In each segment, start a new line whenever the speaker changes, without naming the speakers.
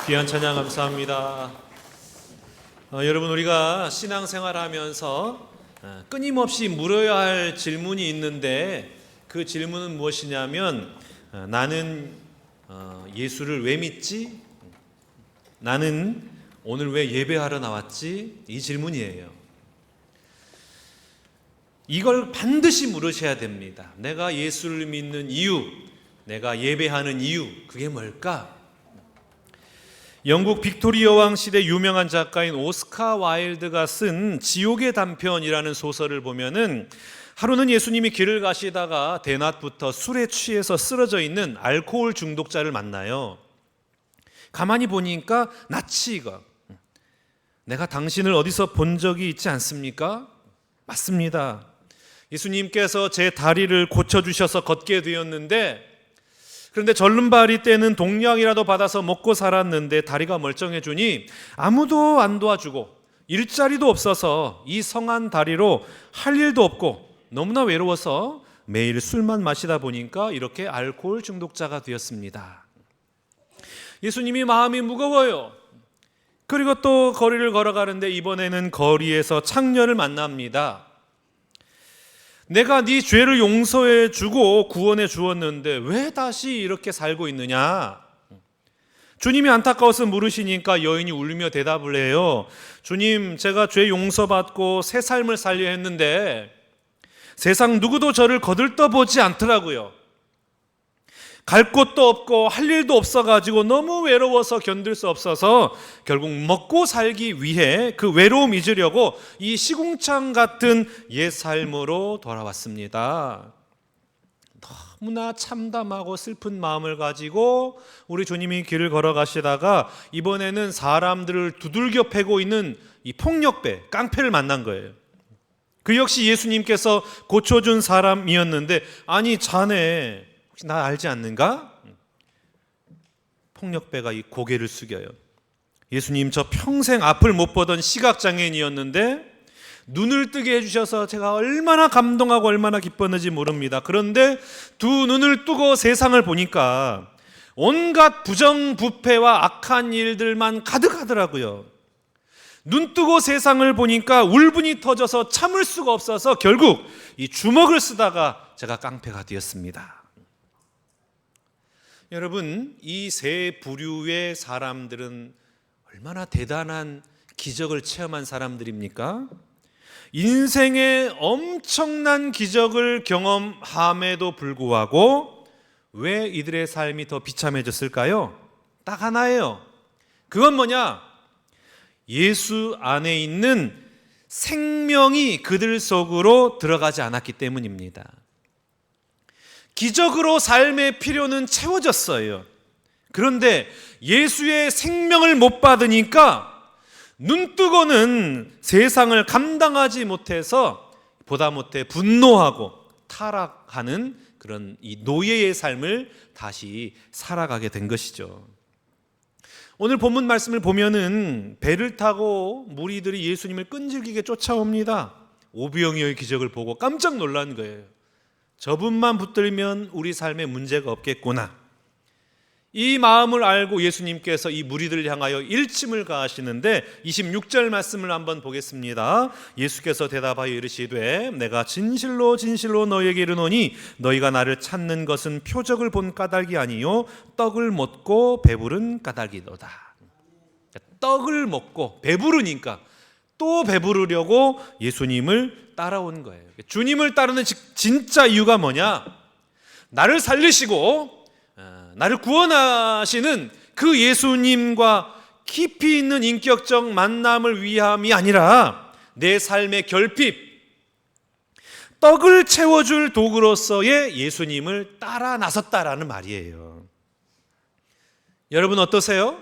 귀한 찬양 감사합니다. 여러분, 우리가 신앙생활하면서 끊임없이 물어야 할 질문이 있는데 그 질문은 무엇이냐면 나는 예수를 왜 믿지? 나는 오늘 왜 예배하러 나왔지? 이 질문이에요. 이걸 반드시 물으셔야 됩니다. 내가 예수를 믿는 이유, 내가 예배하는 이유, 그게 뭘까? 영국 빅토리아 왕 시대 유명한 작가인 오스카 와일드가 쓴 지옥의 단편이라는 소설을 보면은 하루는 예수님이 길을 가시다가 대낮부터 술에 취해서 쓰러져 있는 알코올 중독자를 만나요. 가만히 보니까 낯이 익어. 내가 당신을 어디서 본 적이 있지 않습니까? 맞습니다. 예수님께서 제 다리를 고쳐주셔서 걷게 되었는데, 그런데 절름발이 때는 동약이라도 받아서 먹고 살았는데 다리가 멀쩡해지니 아무도 안 도와주고 일자리도 없어서 이 성한 다리로 할 일도 없고 너무나 외로워서 매일 술만 마시다 보니까 이렇게 알코올 중독자가 되었습니다. 예수님이 마음이 무거워요. 그리고 또 거리를 걸어가는데 이번에는 거리에서 창녀를 만납니다. 내가 네 죄를 용서해 주고 구원해 주었는데 왜 다시 이렇게 살고 있느냐? 주님이 안타까워서 물으시니까 여인이 울며 대답을 해요. 주님, 제가 죄 용서받고 새 삶을 살려 했는데 세상 누구도 저를 거들떠보지 않더라고요. 갈 곳도 없고 할 일도 없어가지고 너무 외로워서 견딜 수 없어서 결국 먹고 살기 위해 그 외로움 잊으려고 이 시궁창 같은 옛 삶으로 돌아왔습니다. 너무나 참담하고 슬픈 마음을 가지고 우리 주님이 길을 걸어가시다가 이번에는 사람들을 두들겨 패고 있는 이 폭력배, 깡패를 만난 거예요. 그 역시 예수님께서 고쳐준 사람이었는데, 아니 자네 혹시 나 알지 않는가? 폭력배가 이 고개를 숙여요. 예수님, 저 평생 앞을 못 보던 시각장애인이었는데 눈을 뜨게 해주셔서 제가 얼마나 감동하고 얼마나 기뻤는지 모릅니다. 그런데 두 눈을 뜨고 세상을 보니까 온갖 부정부패와 악한 일들만 가득하더라고요. 눈 뜨고 세상을 보니까 울분이 터져서 참을 수가 없어서 결국 이 주먹을 쓰다가 제가 깡패가 되었습니다. 여러분, 이 세 부류의 사람들은 얼마나 대단한 기적을 체험한 사람들입니까? 인생의 엄청난 기적을 경험함에도 불구하고 왜 이들의 삶이 더 비참해졌을까요? 딱 하나예요. 그건 뭐냐? 예수 안에 있는 생명이 그들 속으로 들어가지 않았기 때문입니다. 기적으로 삶의 필요는 채워졌어요. 그런데 예수의 생명을 못 받으니까 눈 뜨고는 세상을 감당하지 못해서 보다 못해 분노하고 타락하는 그런 이 노예의 삶을 다시 살아가게 된 것이죠. 오늘 본문 말씀을 보면은 배를 타고 무리들이 예수님을 끈질기게 쫓아옵니다. 오병이어의 기적을 보고 깜짝 놀란 거예요. 저분만 붙들면 우리 삶에 문제가 없겠구나. 이 마음을 알고 예수님께서 이 무리들을 향하여 일침을 가하시는데 26절 말씀을 한번 보겠습니다. 예수께서 대답하여 이르시되 내가 진실로 진실로 너희에게 이르노니 너희가 나를 찾는 것은 표적을 본 까닭이 아니요 떡을 먹고 배부른 까닭이도다. 떡을 먹고 배부르니까 또 배부르려고 예수님을 따라온 거예요. 주님을 따르는 진짜 이유가 뭐냐? 나를 살리시고 나를 구원하시는 그 예수님과 깊이 있는 인격적 만남을 위함이 아니라 내 삶의 결핍, 떡을 채워줄 도구로서의 예수님을 따라 나섰다라는 말이에요. 여러분 어떠세요?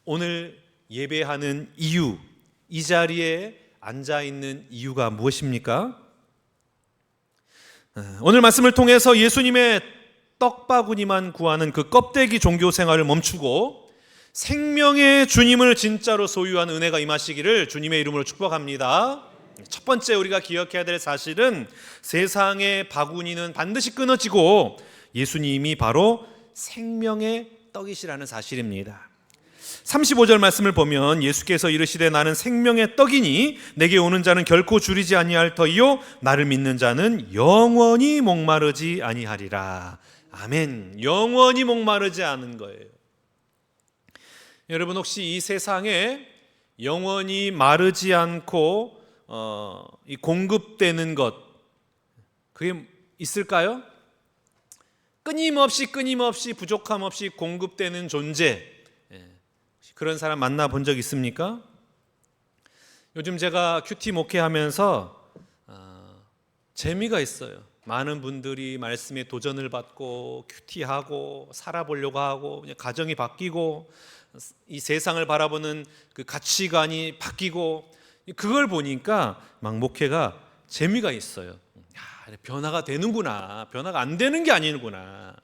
오늘 예배하는 이유, 이 자리에 앉아있는 이유가 무엇입니까? 오늘 말씀을 통해서 예수님의 떡바구니만 구하는 그 껍데기 종교 생활을 멈추고 생명의 주님을 진짜로 소유한 은혜가 임하시기를 주님의 이름으로 축복합니다. 첫 번째 우리가 기억해야 될 사실은 세상의 바구니는 반드시 끊어지고 예수님이 바로 생명의 떡이시라는 사실입니다. 35절 말씀을 보면 예수께서 이르시되 나는 생명의 떡이니 내게 오는 자는 결코 줄이지 아니할 터이요 나를 믿는 자는 영원히 목마르지 아니하리라. 아멘. 영원히 목마르지 않은 거예요. 여러분, 혹시 이 세상에 영원히 마르지 않고 이 공급되는 것, 그게 있을까요? 끊임없이 부족함 없이 공급되는 존재, 그런 사람 만나본 적 있습니까? 요즘 제가 큐티 목회하면서 재미가 있어요. 많은 분들이 말씀에 도전을 받고 큐티하고 살아보려고 하고 가정이 바뀌고 이 세상을 바라보는 그 가치관이 바뀌고, 그걸 보니까 막 목회가 재미가 있어요. 야, 변화가 되는구나, 변화가 안 되는 게 아니구나.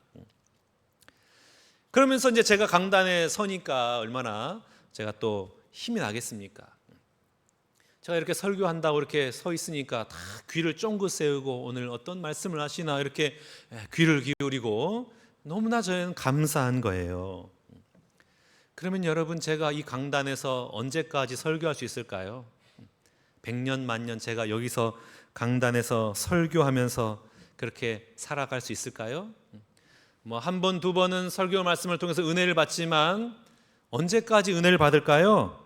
그러면서 이제 제가 강단에 서니까 얼마나 제가 또 힘이 나겠습니까? 제가 이렇게 설교한다고 이렇게 서 있으니까 다 귀를 쫑긋 세우고 오늘 어떤 말씀을 하시나 이렇게 귀를 기울이고 너무나 저는 감사한 거예요. 그러면 여러분, 제가 이 강단에서 언제까지 설교할 수 있을까요? 100년 만년 제가 여기서 강단에서 설교하면서 그렇게 살아갈 수 있을까요? 뭐 한 번, 두 번은 설교 말씀을 통해서 은혜를 받지만 언제까지 은혜를 받을까요?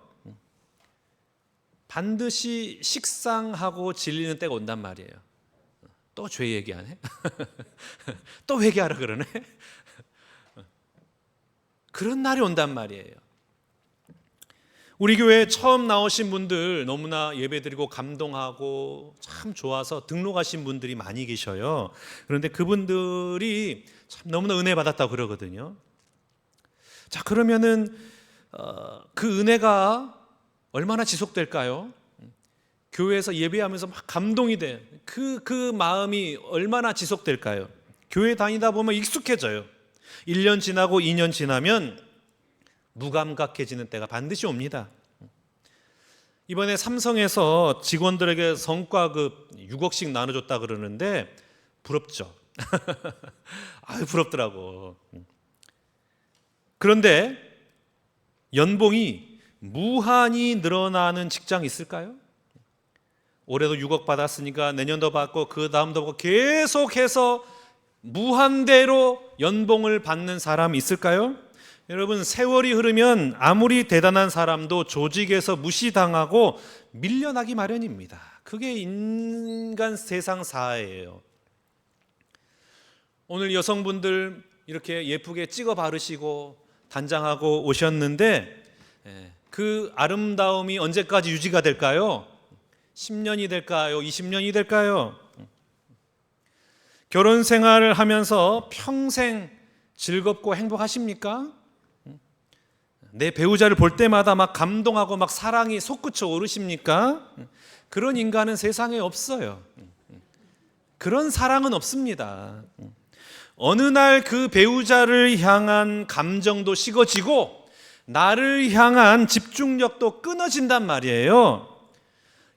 반드시 식상하고 질리는 때가 온단 말이에요. 또 죄 얘기하네? 또 회개하라 그러네? 그런 날이 온단 말이에요. 우리 교회에 처음 나오신 분들 너무나 예배드리고 감동하고 참 좋아서 등록하신 분들이 많이 계셔요. 그런데 그분들이 참 너무나 은혜 받았다고 그러거든요. 자, 그러면은 그 은혜가 얼마나 지속될까요? 교회에서 예배하면서 막 감동이 돼. 그 마음이 얼마나 지속될까요? 교회 다니다 보면 익숙해져요. 1년 지나고 2년 지나면 무감각해지는 때가 반드시 옵니다. 이번에 삼성에서 직원들에게 성과급 6억씩 나눠줬다 그러는데 부럽죠. 아유, 부럽더라고. 그런데 연봉이 무한히 늘어나는 직장이 있을까요? 올해도 6억 받았으니까 내년도 받고 그 다음도 받고 계속해서 무한대로 연봉을 받는 사람이 있을까요? 여러분, 세월이 흐르면 아무리 대단한 사람도 조직에서 무시당하고 밀려나기 마련입니다. 그게 인간 세상 사회예요. 오늘 여성분들 이렇게 예쁘게 찍어 바르시고 단장하고 오셨는데 그 아름다움이 언제까지 유지가 될까요? 10년이 될까요? 20년이 될까요? 결혼 생활을 하면서 평생 즐겁고 행복하십니까? 내 배우자를 볼 때마다 막 감동하고 막 사랑이 솟구쳐 오르십니까? 그런 인간은 세상에 없어요. 그런 사랑은 없습니다. 어느 날 그 배우자를 향한 감정도 식어지고 나를 향한 집중력도 끊어진단 말이에요.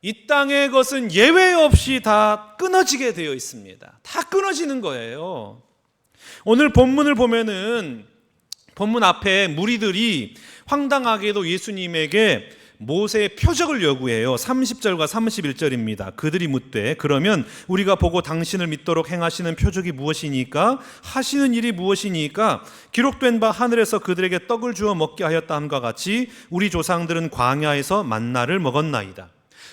이 땅의 것은 예외 없이 다 끊어지게 되어 있습니다. 다 끊어지는 거예요. 오늘 본문을 보면은 본문 앞에 무리들이 황당하게도 예수님에게 모세의 표적을 요구해요. 30절과 31절입니다. 그들이 묻되 그러면 우리가 보고 당신을 믿도록 행하시는 표적이 무엇이니까? 하시는 일이 무엇이니까? 기록된 바 하늘에서 그들에게 떡을 주어 먹게 하였다 함과 같이 우리 조상들은 광야에서 만나를 먹었나이다.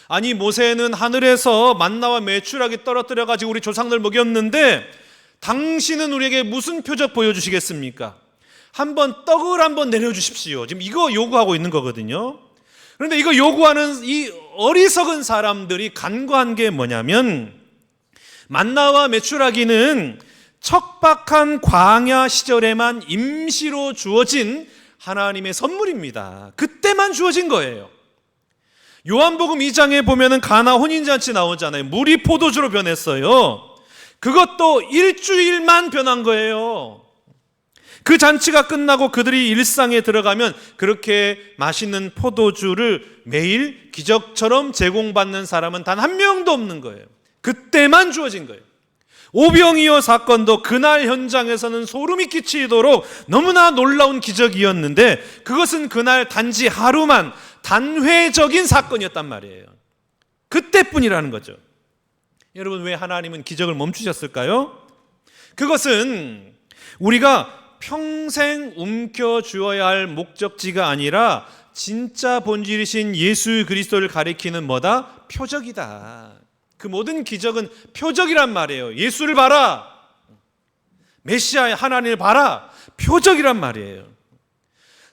아니, 모세는 하늘에서 만나와 메추라기 떨어뜨려 가지고 우리 조상들 먹였는데 당신은 우리에게 무슨 표적 보여주시겠습니까? 한번 떡을 한번 내려주십시오. 지금 이거 요구하고 있는 거거든요. 그런데 이거 요구하는 이 어리석은 사람들이 간과한 게 뭐냐면 만나와 메추라기는 척박한 광야 시절에만 임시로 주어진 하나님의 선물입니다. 그때만 주어진 거예요. 요한복음 2장에 보면은 가나 혼인잔치 나오잖아요. 물이 포도주로 변했어요. 그것도 일주일만 변한 거예요. 그 잔치가 끝나고 그들이 일상에 들어가면 그렇게 맛있는 포도주를 매일 기적처럼 제공받는 사람은 단 한 명도 없는 거예요. 그때만 주어진 거예요. 오병이어 사건도 그날 현장에서는 소름이 끼치도록 너무나 놀라운 기적이었는데 그것은 그날 단지 하루만 단회적인 사건이었단 말이에요. 그때뿐이라는 거죠. 여러분, 왜 하나님은 기적을 멈추셨을까요? 그것은 우리가 평생 움켜쥐어야 할 목적지가 아니라 진짜 본질이신 예수 그리스도를 가리키는 뭐다? 표적이다. 그 모든 기적은 표적이란 말이에요. 예수를 봐라, 메시아 하나님을 봐라, 표적이란 말이에요.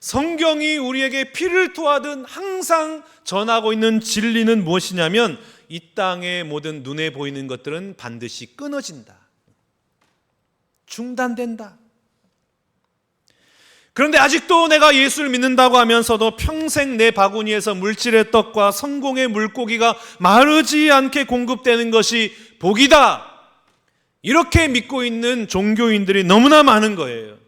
성경이 우리에게 피를 토하듯 항상 전하고 있는 진리는 무엇이냐면 이 땅의 모든 눈에 보이는 것들은 반드시 끊어진다, 중단된다. 그런데 아직도 내가 예수를 믿는다고 하면서도 평생 내 바구니에서 물질의 떡과 성공의 물고기가 마르지 않게 공급되는 것이 복이다, 이렇게 믿고 있는 종교인들이 너무나 많은 거예요.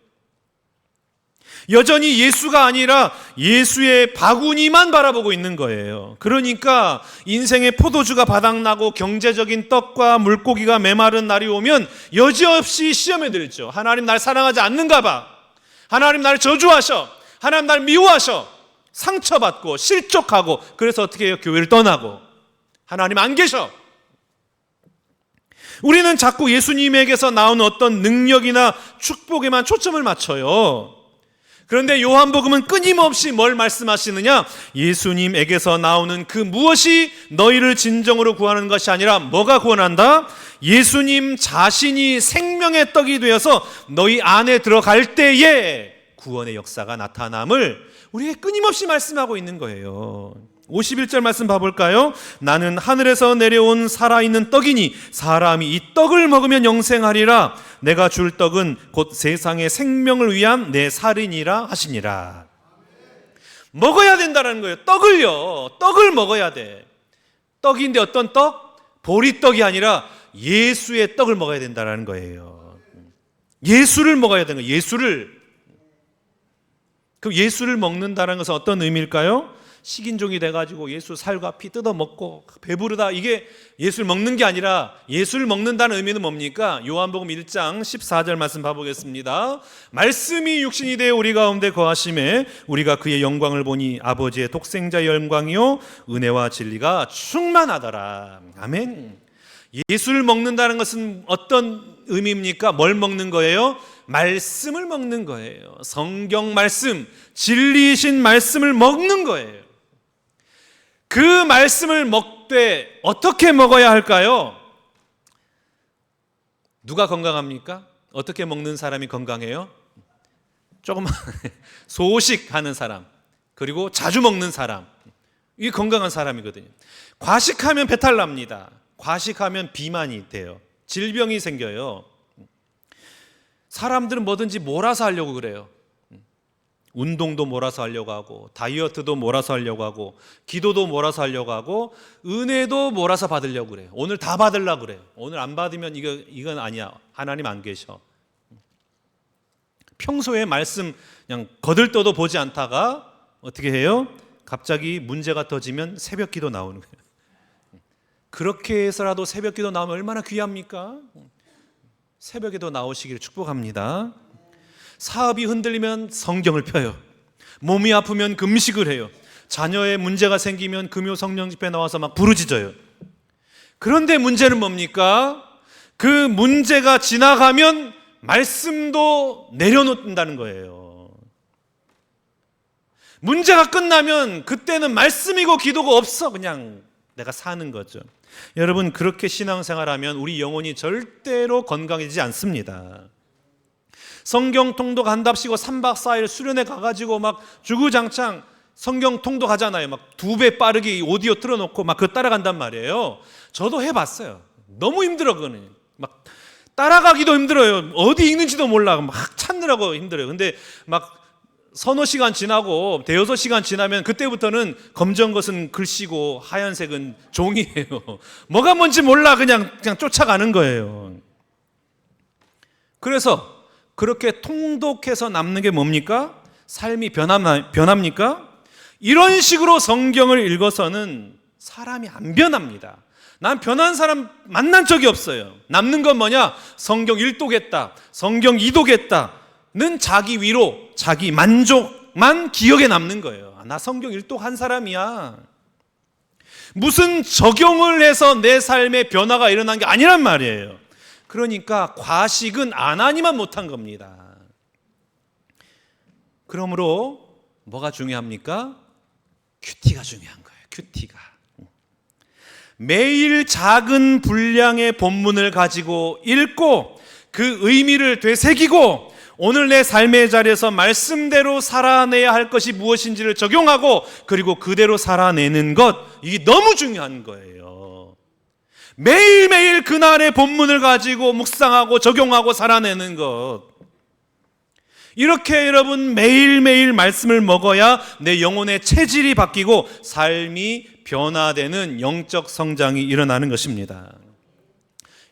여전히 예수가 아니라 예수의 바구니만 바라보고 있는 거예요. 그러니까 인생의 포도주가 바닥나고 경제적인 떡과 물고기가 메마른 날이 오면 여지없이 시험에 들죠. 하나님 날 사랑하지 않는가 봐, 하나님 날 저주하셔, 하나님 날 미워하셔, 상처받고 실족하고, 그래서 어떻게 해요? 교회를 떠나고 하나님 안 계셔. 우리는 자꾸 예수님에게서 나오는 어떤 능력이나 축복에만 초점을 맞춰요. 그런데 요한복음은 끊임없이 뭘 말씀하시느냐? 예수님에게서 나오는 그 무엇이 너희를 진정으로 구하는 것이 아니라 뭐가 구원한다? 예수님 자신이 생명의 떡이 되어서 너희 안에 들어갈 때에 구원의 역사가 나타남을 우리에게 끊임없이 말씀하고 있는 거예요. 51절 말씀 봐볼까요? 나는 하늘에서 내려온 살아있는 떡이니 사람이 이 떡을 먹으면 영생하리라. 내가 줄 떡은 곧 세상의 생명을 위한 내 살이니라 하시니라. 먹어야 된다는 거예요. 떡을 먹어야 돼. 떡인데 어떤 떡? 보리떡이 아니라 예수의 떡을 먹어야 된다는 거예요. 예수를 먹어야 되는 거예요. 그럼 예수를 먹는다는 것은 어떤 의미일까요? 식인종이 돼가지고 예수 살과 피 뜯어먹고 배부르다, 이게 예수를 먹는 게 아니라 예수를 먹는다는 의미는 뭡니까? 요한복음 1장 14절 말씀 봐보겠습니다. 말씀이 육신이 되어 우리 가운데 거하심에 우리가 그의 영광을 보니 아버지의 독생자의 영광이요 은혜와 진리가 충만하더라. 아멘. 예수를 먹는다는 것은 어떤 의미입니까? 뭘 먹는 거예요? 말씀을 먹는 거예요. 성경 말씀, 진리이신 말씀을 먹는 거예요. 그 말씀을 먹되 어떻게 먹어야 할까요? 누가 건강합니까? 어떻게 먹는 사람이 건강해요? 조금 소식하는 사람, 그리고 자주 먹는 사람, 이게 건강한 사람이거든요. 과식하면 배탈 납니다. 과식하면 비만이 돼요. 질병이 생겨요. 사람들은 뭐든지 몰아서 하려고 그래요. 운동도 몰아서 하려고 하고, 다이어트도 몰아서 하려고 하고, 기도도 몰아서 하려고 하고, 은혜도 몰아서 받으려고 그래요. 오늘 다 받으려고 그래요. 오늘 안 받으면 이건 아니야, 하나님 안 계셔. 평소에 말씀 그냥 거들떠도 보지 않다가 어떻게 해요? 갑자기 문제가 터지면 새벽 기도 나오는 거예요. 그렇게 해서라도 새벽 기도 나오면 얼마나 귀합니까? 새벽에도 나오시기를 축복합니다. 사업이 흔들리면 성경을 펴요. 몸이 아프면 금식을 해요. 자녀의 문제가 생기면 금요 성령 집회 나와서 막 부르짖어요. 그런데 문제는 뭡니까? 그 문제가 지나가면 말씀도 내려놓는다는 거예요. 문제가 끝나면 그때는 말씀이고 기도가 없어. 그냥 내가 사는 거죠. 여러분, 그렇게 신앙생활하면 우리 영혼이 절대로 건강해지지 않습니다. 성경 통독 한답시고 3박 4일 수련회 가가지고 막 주구장창 성경 통독하잖아요. 막 2배 빠르게 오디오 틀어놓고 막 그거 따라간단 말이에요. 저도 해봤어요. 너무 힘들어. 그거는 막 따라가기도 힘들어요. 어디 읽는지도 몰라. 막 찾느라고 힘들어요. 근데 막 서너 시간 지나고 대여섯 시간 지나면 그때부터는 검정 것은 글씨고 하얀색은 종이에요. 뭐가 뭔지 몰라. 그냥 쫓아가는 거예요. 그래서 그렇게 통독해서 남는 게 뭡니까? 삶이 변합니까? 이런 식으로 성경을 읽어서는 사람이 안 변합니다. 난 변한 사람 만난 적이 없어요. 남는 건 뭐냐? 성경 1독했다, 성경 2독했다는 자기 위로, 자기 만족만 기억에 남는 거예요. 나 성경 1독한 사람이야. 무슨 적용을 해서 내 삶에 변화가 일어난 게 아니란 말이에요. 그러니까 과식은 안 하니만 못한 겁니다. 그러므로 뭐가 중요합니까? 큐티가 중요한 거예요. 큐티가. 매일 작은 분량의 본문을 가지고 읽고 그 의미를 되새기고 오늘 내 삶의 자리에서 말씀대로 살아내야 할 것이 무엇인지를 적용하고 그리고 그대로 살아내는 것, 이게 너무 중요한 거예요. 매일매일 그날의 본문을 가지고 묵상하고 적용하고 살아내는 것, 이렇게 여러분 매일매일 말씀을 먹어야 내 영혼의 체질이 바뀌고 삶이 변화되는 영적 성장이 일어나는 것입니다.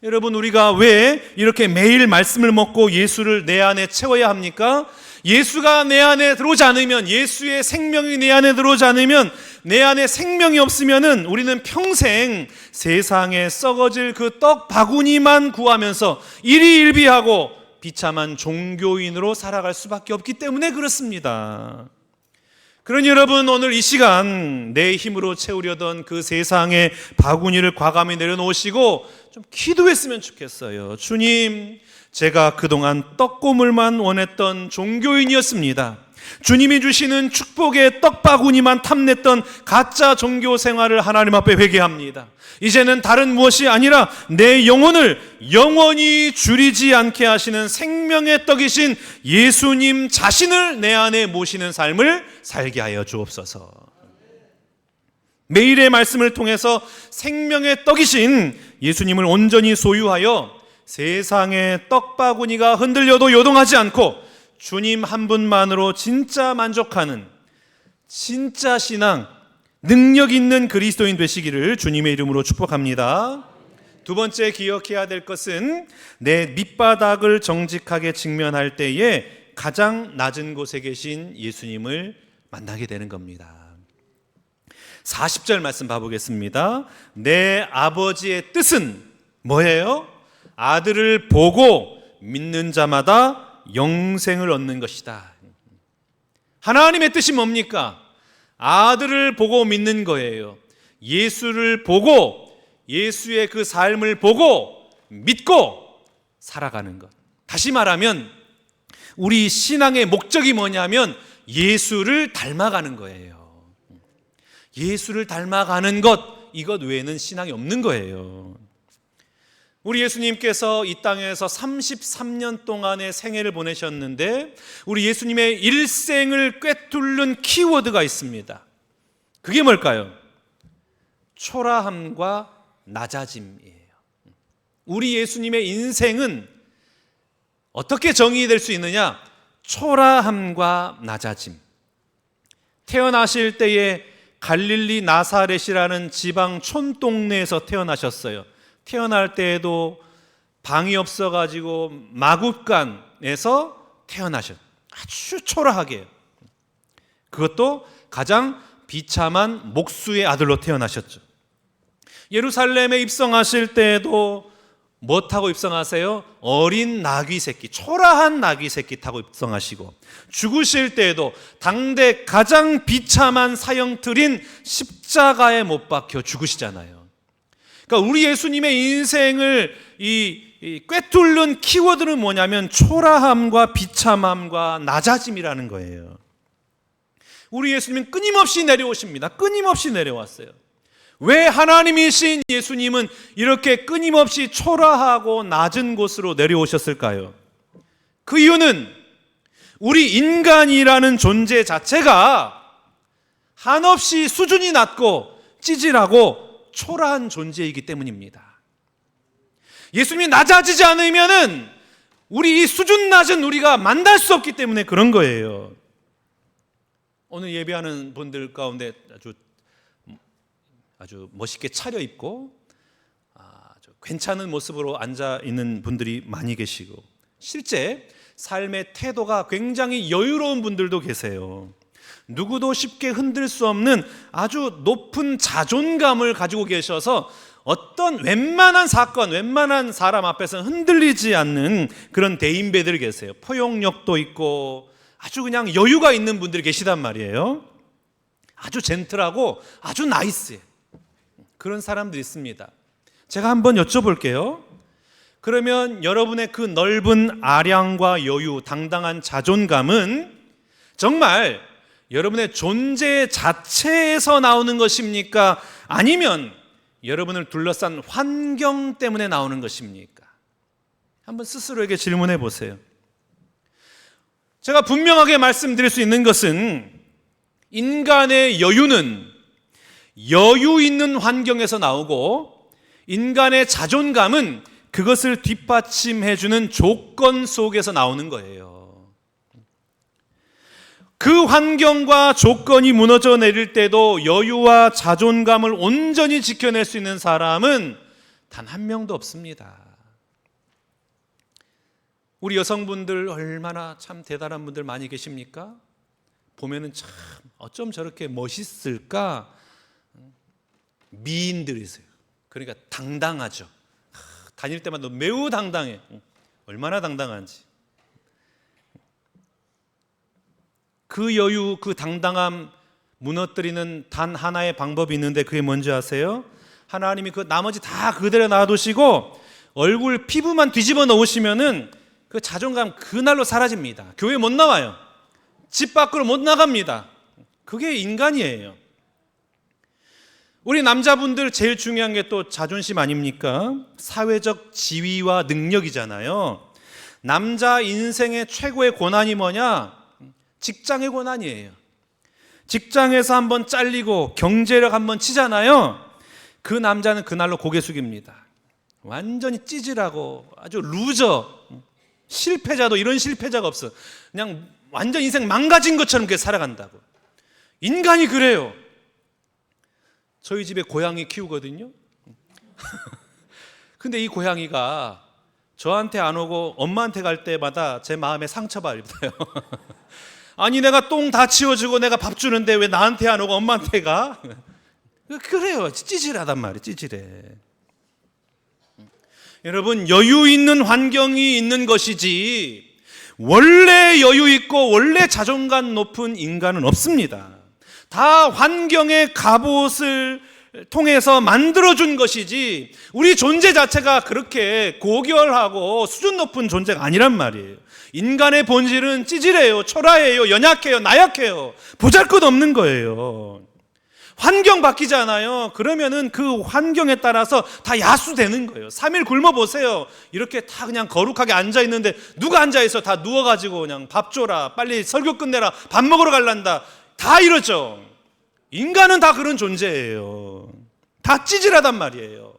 여러분, 우리가 왜 이렇게 매일 말씀을 먹고 예수를 내 안에 채워야 합니까? 예수가 내 안에 들어오지 않으면, 예수의 생명이 내 안에 들어오지 않으면, 내 안에 생명이 없으면은 우리는 평생 세상에 썩어질 그 떡 바구니만 구하면서 일희일비하고 비참한 종교인으로 살아갈 수밖에 없기 때문에 그렇습니다. 그러니 여러분, 오늘 이 시간 내 힘으로 채우려던 그 세상의 바구니를 과감히 내려놓으시고 좀 기도했으면 좋겠어요. 주님, 제가 그동안 떡고물만 원했던 종교인이었습니다. 주님이 주시는 축복의 떡바구니만 탐냈던 가짜 종교 생활을 하나님 앞에 회개합니다. 이제는 다른 무엇이 아니라 내 영혼을 영원히 줄이지 않게 하시는 생명의 떡이신 예수님 자신을 내 안에 모시는 삶을 살게 하여 주옵소서. 매일의 말씀을 통해서 생명의 떡이신 예수님을 온전히 소유하여 세상의 떡바구니가 흔들려도 요동하지 않고 주님 한 분만으로 진짜 만족하는 진짜 신앙, 능력 있는 그리스도인 되시기를 주님의 이름으로 축복합니다. 두 번째 기억해야 될 것은 내 밑바닥을 정직하게 직면할 때에 가장 낮은 곳에 계신 예수님을 만나게 되는 겁니다. 40절 말씀 봐보겠습니다. 내 아버지의 뜻은 뭐예요? 아들을 보고 믿는 자마다 영생을 얻는 것이다. 하나님의 뜻이 뭡니까? 아들을 보고 믿는 거예요. 예수를 보고, 예수의 그 삶을 보고 믿고 살아가는 것. 다시 말하면 우리 신앙의 목적이 뭐냐면 예수를 닮아가는 거예요. 예수를 닮아가는 것, 이것 외에는 신앙이 없는 거예요. 우리 예수님께서 이 땅에서 33년 동안의 생애를 보내셨는데 우리 예수님의 일생을 꿰뚫는 키워드가 있습니다. 그게 뭘까요? 초라함과 낮아짐이에요. 우리 예수님의 인생은 어떻게 정의될 수 있느냐? 초라함과 낮아짐. 태어나실 때에 갈릴리 나사렛이라는 지방 촌동네에서 태어나셨어요. 태어날 때에도 방이 없어가지고 마구간에서 태어나셨. 아주 초라하게. 그것도 가장 비참한 목수의 아들로 태어나셨죠. 예루살렘에 입성하실 때에도 뭐 타고 입성하세요? 어린 나귀 새끼, 초라한 나귀 새끼 타고 입성하시고, 죽으실 때에도 당대 가장 비참한 사형틀인 십자가에 못 박혀 죽으시잖아요. 그러니까 우리 예수님의 인생을 꿰뚫는 키워드는 뭐냐면 초라함과 비참함과 낮아짐이라는 거예요. 우리 예수님은 끊임없이 내려오십니다. 끊임없이 내려왔어요. 왜 하나님이신 예수님은 이렇게 끊임없이 초라하고 낮은 곳으로 내려오셨을까요? 그 이유는 우리 인간이라는 존재 자체가 한없이 수준이 낮고 찌질하고 초라한 존재이기 때문입니다. 예수님이 낮아지지 않으면은 우리 이 수준 낮은 우리가 만날 수 없기 때문에 그런 거예요. 오늘 예배하는 분들 가운데 아주 멋있게 차려입고 아주 괜찮은 모습으로 앉아 있는 분들이 많이 계시고, 실제 삶의 태도가 굉장히 여유로운 분들도 계세요. 누구도 쉽게 흔들 수 없는 아주 높은 자존감을 가지고 계셔서 어떤 웬만한 사건, 웬만한 사람 앞에서 흔들리지 않는 그런 대인배들 계세요. 포용력도 있고 아주 그냥 여유가 있는 분들이 계시단 말이에요. 아주 젠틀하고 아주 나이스해. 그런 사람들이 있습니다. 제가 한번 여쭤볼게요. 그러면 여러분의 그 넓은 아량과 여유, 당당한 자존감은 정말 여러분의 존재 자체에서 나오는 것입니까? 아니면 여러분을 둘러싼 환경 때문에 나오는 것입니까? 한번 스스로에게 질문해 보세요. 제가 분명하게 말씀드릴 수 있는 것은 인간의 여유는 여유 있는 환경에서 나오고 인간의 자존감은 그것을 뒷받침해 주는 조건 속에서 나오는 거예요. 그 환경과 조건이 무너져 내릴 때도 여유와 자존감을 온전히 지켜낼 수 있는 사람은 단 한 명도 없습니다. 우리 여성분들 얼마나 참 대단한 분들 많이 계십니까? 보면은 참 어쩜 저렇게 멋있을까? 미인들이세요. 그러니까 당당하죠. 다닐 때마다 매우 당당해. 얼마나 당당한지. 그 여유, 그 당당함 무너뜨리는 단 하나의 방법이 있는데 그게 뭔지 아세요? 하나님이 그 나머지 다 그대로 놔두시고 얼굴 피부만 뒤집어 놓으시면은 그 자존감 그날로 사라집니다. 교회 못 나와요. 집 밖으로 못 나갑니다. 그게 인간이에요. 우리 남자분들 제일 중요한 게 또 자존심 아닙니까? 사회적 지위와 능력이잖아요. 남자 인생의 최고의 고난이 뭐냐? 직장의 고난이에요. 직장에서 한번 잘리고 경제력 한번 치잖아요. 그 남자는 그날로 고개 숙입니다. 완전히 찌질하고 아주 루저, 실패자도 이런 실패자가 없어. 그냥 완전 인생 망가진 것처럼 그렇게 살아간다고. 인간이 그래요. 저희 집에 고양이 키우거든요. 근데 이 고양이가 저한테 안 오고 엄마한테 갈 때마다 제 마음에 상처받아요. 아니 내가 똥 다 치워주고 내가 밥 주는데 왜 나한테 안 오고 엄마한테 가? 그래요. 찌질하단 말이에요. 찌질해. 여러분, 여유 있는 환경이 있는 것이지 원래 여유 있고 원래 자존감 높은 인간은 없습니다. 다 환경의 갑옷을 통해서 만들어준 것이지 우리 존재 자체가 그렇게 고결하고 수준 높은 존재가 아니란 말이에요. 인간의 본질은 찌질해요, 초라해요, 연약해요, 나약해요. 보잘것없는 거예요. 환경 바뀌잖아요. 그러면은 그 환경에 따라서 다 야수되는 거예요. 3일 굶어보세요. 이렇게 다 그냥 거룩하게 앉아있는데 누가 앉아있어? 다 누워가지고 그냥 밥 줘라, 빨리 설교 끝내라, 밥 먹으러 갈란다, 다 이러죠. 인간은 다 그런 존재예요. 다 찌질하단 말이에요.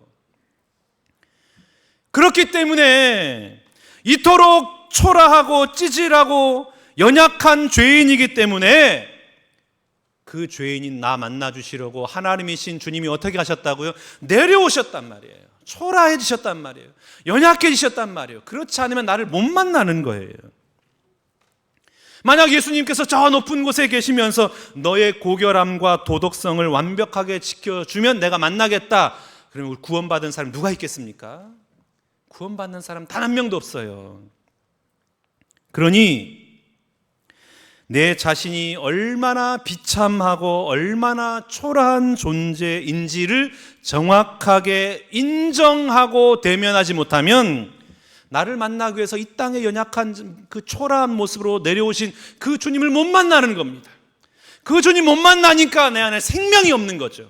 그렇기 때문에 이토록 초라하고 찌질하고 연약한 죄인이기 때문에 그 죄인인 나 만나주시려고 하나님이신 주님이 어떻게 하셨다고요? 내려오셨단 말이에요. 초라해지셨단 말이에요. 연약해지셨단 말이에요. 그렇지 않으면 나를 못 만나는 거예요. 만약 예수님께서 저 높은 곳에 계시면서 너의 고결함과 도덕성을 완벽하게 지켜주면 내가 만나겠다, 그러면 우리 구원받은 사람 누가 있겠습니까? 구원받는 사람 단 한 명도 없어요. 그러니 내 자신이 얼마나 비참하고 얼마나 초라한 존재인지를 정확하게 인정하고 대면하지 못하면 나를 만나기 위해서 이 땅에 연약한 그 초라한 모습으로 내려오신 그 주님을 못 만나는 겁니다. 그 주님 못 만나니까 내 안에 생명이 없는 거죠.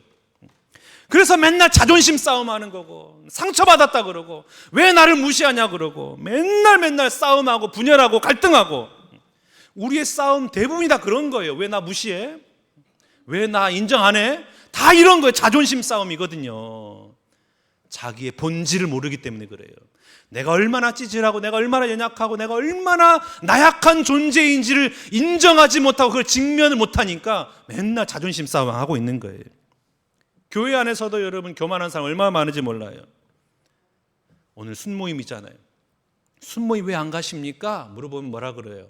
그래서 맨날 자존심 싸움하는 거고 상처받았다 그러고 왜 나를 무시하냐 그러고 맨날 싸움하고 분열하고 갈등하고. 우리의 싸움 대부분이 다 그런 거예요. 왜 나 무시해? 왜 나 인정 안 해? 다 이런 거예요. 자존심 싸움이거든요. 자기의 본질을 모르기 때문에 그래요. 내가 얼마나 찌질하고 내가 얼마나 연약하고 내가 얼마나 나약한 존재인지를 인정하지 못하고 그걸 직면을 못하니까 맨날 자존심 싸움하고 있는 거예요. 교회 안에서도 여러분 교만한 사람 얼마나 많은지 몰라요. 오늘 순모임이잖아요. 순모임 왜 안 가십니까? 물어보면 뭐라 그래요?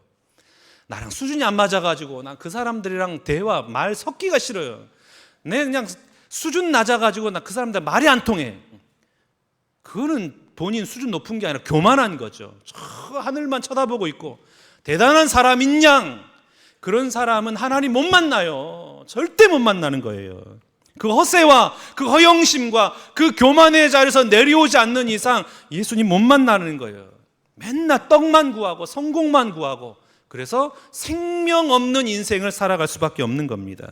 나랑 수준이 안 맞아가지고 난 그 사람들이랑 대화 말 섞기가 싫어요. 내 그냥 수준 낮아가지고 나 그 사람들 말이 안 통해. 그거는 본인 수준 높은 게 아니라 교만한 거죠. 저 하늘만 쳐다보고 있고 대단한 사람인 양, 그런 사람은 하나님 못 만나요. 절대 못 만나는 거예요. 그 허세와 그 허영심과 그 교만의 자리에서 내려오지 않는 이상 예수님 못 만나는 거예요. 맨날 떡만 구하고 성공만 구하고, 그래서 생명 없는 인생을 살아갈 수밖에 없는 겁니다.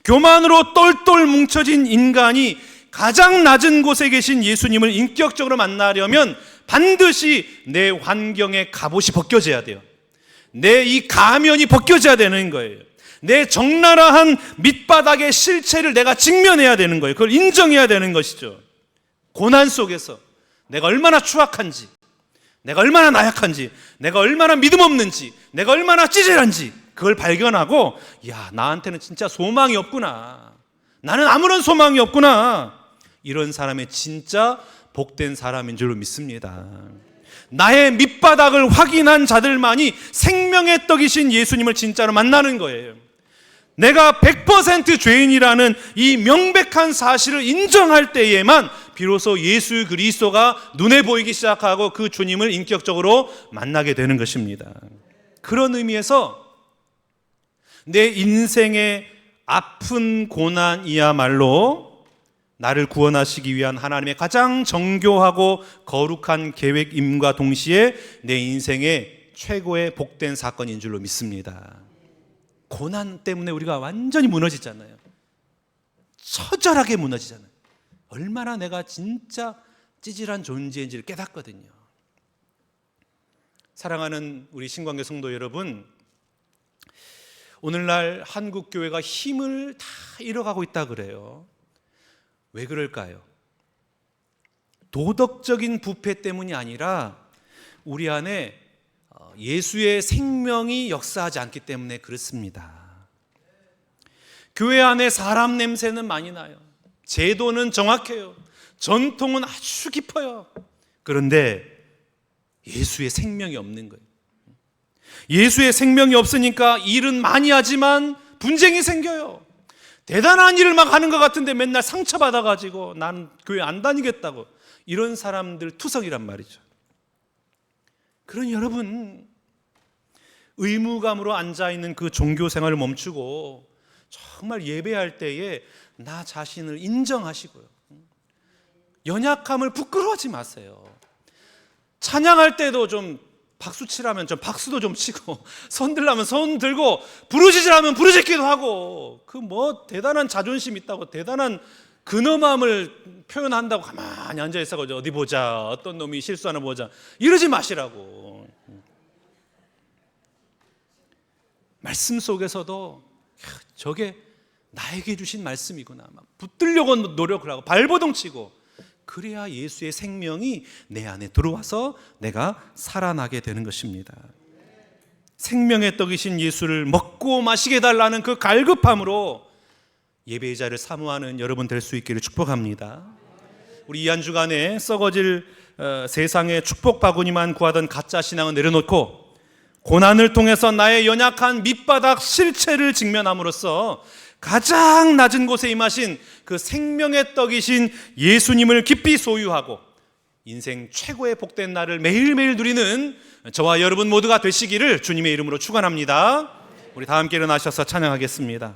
교만으로 똘똘 뭉쳐진 인간이 가장 낮은 곳에 계신 예수님을 인격적으로 만나려면 반드시 내 환경의 갑옷이 벗겨져야 돼요. 내 이 가면이 벗겨져야 되는 거예요. 내 적나라한 밑바닥의 실체를 내가 직면해야 되는 거예요. 그걸 인정해야 되는 것이죠. 고난 속에서 내가 얼마나 추악한지, 내가 얼마나 나약한지, 내가 얼마나 믿음 없는지, 내가 얼마나 찌질한지, 그걸 발견하고, 야, 나한테는 진짜 소망이 없구나, 나는 아무런 소망이 없구나, 이런 사람이 진짜 복된 사람인 줄로 믿습니다. 나의 밑바닥을 확인한 자들만이 생명의 떡이신 예수님을 진짜로 만나는 거예요. 내가 100% 죄인이라는 이 명백한 사실을 인정할 때에만 비로소 예수 그리스도가 눈에 보이기 시작하고 그 주님을 인격적으로 만나게 되는 것입니다. 그런 의미에서 내 인생의 아픈 고난이야말로 나를 구원하시기 위한 하나님의 가장 정교하고 거룩한 계획임과 동시에 내 인생의 최고의 복된 사건인 줄로 믿습니다. 고난 때문에 우리가 완전히 무너지잖아요. 처절하게 무너지잖아요. 얼마나 내가 진짜 찌질한 존재인지를 깨닫거든요. 사랑하는 우리 신광교 성도 여러분, 오늘날 한국 교회가 힘을 다 잃어가고 있다 그래요. 왜 그럴까요? 도덕적인 부패 때문이 아니라 우리 안에 예수의 생명이 역사하지 않기 때문에 그렇습니다. 교회 안에 사람 냄새는 많이 나요. 제도는 정확해요. 전통은 아주 깊어요. 그런데 예수의 생명이 없는 거예요. 예수의 생명이 없으니까 일은 많이 하지만 분쟁이 생겨요. 대단한 일을 막 하는 것 같은데 맨날 상처받아가지고 난 교회 안 다니겠다고, 이런 사람들 투성이란 말이죠. 그러니 여러분, 의무감으로 앉아있는 그 종교 생활을 멈추고 정말 예배할 때에 나 자신을 인정하시고요, 연약함을 부끄러워하지 마세요. 찬양할 때도 좀 박수치라면 좀 박수도 좀 치고, 손 들라면 손 들고, 부르짖으라면 부르짖기도 하고, 그 뭐 대단한 자존심 있다고 대단한 근엄함을 표현한다고 가만히 앉아있어 가지고 어디 보자, 어떤 놈이 실수하나 보자, 이러지 마시라고. 말씀 속에서도 저게 나에게 주신 말씀이구나, 막 붙들려고 노력을 하고 발버둥 치고, 그래야 예수의 생명이 내 안에 들어와서 내가 살아나게 되는 것입니다. 생명의 떡이신 예수를 먹고 마시게 달라는 그 갈급함으로 예배의 자를 사모하는 여러분 될 수 있기를 축복합니다. 우리 이 한 주간에 썩어질 세상의 축복 바구니만 구하던 가짜 신앙을 내려놓고 고난을 통해서 나의 연약한 밑바닥 실체를 직면함으로써 가장 낮은 곳에 임하신 그 생명의 떡이신 예수님을 깊이 소유하고 인생 최고의 복된 날을 매일매일 누리는 저와 여러분 모두가 되시기를 주님의 이름으로 축원합니다. 우리 다 함께 일어나셔서 찬양하겠습니다.